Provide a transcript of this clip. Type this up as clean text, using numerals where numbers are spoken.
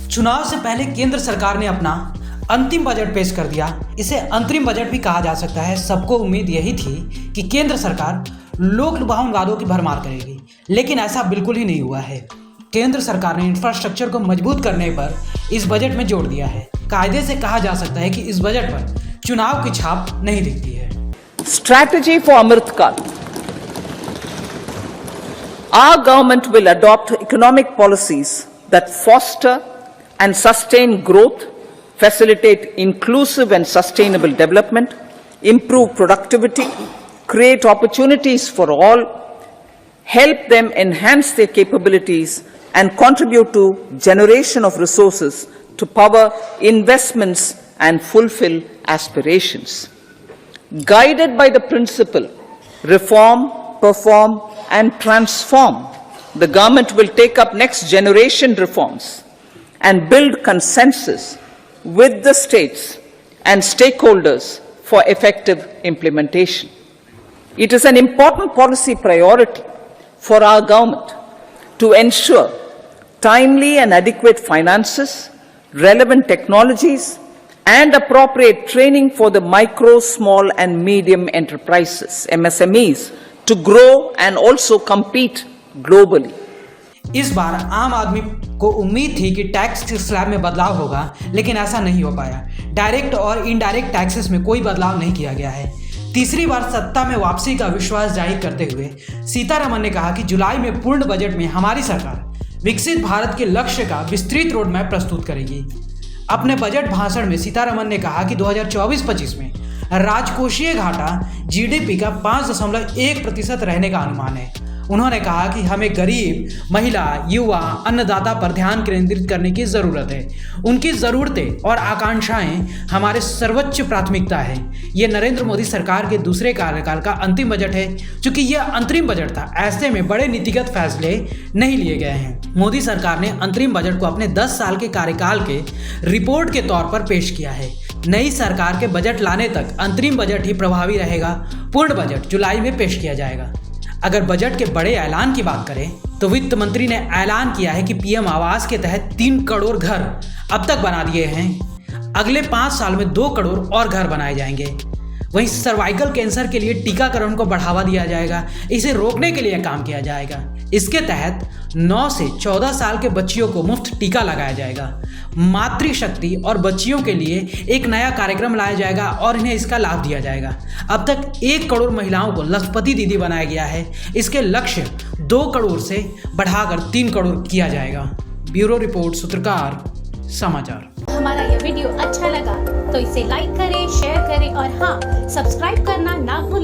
चुनाव से पहले केंद्र सरकार ने अपना अंतिम बजट पेश कर दिया। इसे अंतरिम बजट भी कहा जा सकता है। सबको उम्मीद यही थी कि केंद्र सरकार लोक लुभावन वादों की भरमार करेगी, लेकिन ऐसा बिल्कुल ही नहीं हुआ है। केंद्र सरकार ने इंफ्रास्ट्रक्चर को मजबूत करने पर इस बजट में जोड़ दिया है। कायदे से कहा जा सकता है कि इस बजट पर चुनाव की छाप नहीं दिखती है। Strategy for Amritkaal. Our government will adopt economic policies that foster and sustain growth, facilitate inclusive and sustainable development, improve productivity, create opportunities for all, help them enhance their capabilities, and contribute to generation of resources to power investments and fulfill aspirations. Guided by the principle, reform, perform, and transform, the government will take up next generation reforms and build consensus with the states and stakeholders for effective implementation. It is an important policy priority for our government to ensure timely and adequate finances, relevant technologies, and appropriate training for the micro, small, and medium enterprises, MSMEs, to grow and also compete globally. इस बार आम आदमी को उम्मीद थी कि tax के slab में बदलाव होगा, लेकिन ऐसा नहीं हो पाया। डायरेक्ट और इनडायरेक्ट टैक्सेस में कोई बदलाव नहीं किया गया है। तीसरी बार सत्ता में वापसी का विश्वास जाहिर करते हुए सीतारमण ने कहा कि जुलाई में पूर्ण बजट में हमारी सरकार विकसित भारत के लक्ष्य का विस्तृत रोड मैप प्रस्तुत करेगी। अपने बजट भाषण में सीतारमण ने कहा कि 2024-25 में राजकोषीय घाटा जीडीपी का 5.1% रहने का अनुमान है। उन्होंने कहा कि हमें गरीब, महिला, युवा, अन्नदाता पर ध्यान केंद्रित करने की ज़रूरत है। उनकी ज़रूरतें और आकांक्षाएं हमारे सर्वोच्च प्राथमिकता है। ये नरेंद्र मोदी सरकार के दूसरे कार्यकाल का अंतिम बजट है। चूंकि यह अंतरिम बजट था, ऐसे में बड़े नीतिगत फैसले नहीं लिए गए हैं। मोदी सरकार ने अंतरिम बजट को अपने 10 साल के कार्यकाल के रिपोर्ट के तौर पर पेश किया है। नई सरकार के बजट लाने तक अंतरिम बजट ही प्रभावी रहेगा। पूर्ण बजट जुलाई में पेश किया जाएगा। अगर बजट के बड़े ऐलान की बात करें तो वित्त मंत्री ने ऐलान किया है कि पीएम आवास के तहत 3 करोड़ घर अब तक बना दिए हैं। अगले 5 साल में 2 करोड़ और घर बनाए जाएंगे। वहीं सर्वाइकल कैंसर के लिए टीकाकरण को बढ़ावा दिया जाएगा। इसे रोकने के लिए काम किया जाएगा। इसके तहत 9 से 14 साल के बच्चियों को मुफ्त टीका लगाया जाएगा। मातृशक्ति और बच्चियों के लिए एक नया कार्यक्रम लाया जाएगा और इन्हें इसका लाभ दिया जाएगा। अब तक 1 करोड़ महिलाओं को लखपति दीदी बनाया गया है। इसके लक्ष्य 2 करोड़ से बढ़ाकर 3 करोड़ किया जाएगा। ब्यूरो रिपोर्ट, सूत्रकार समाचार। हमारा ये वीडियो अच्छा लगा तो इसे लाइक करें, शेयर करें और हाँ, सब्सक्राइब करना ना भूलें।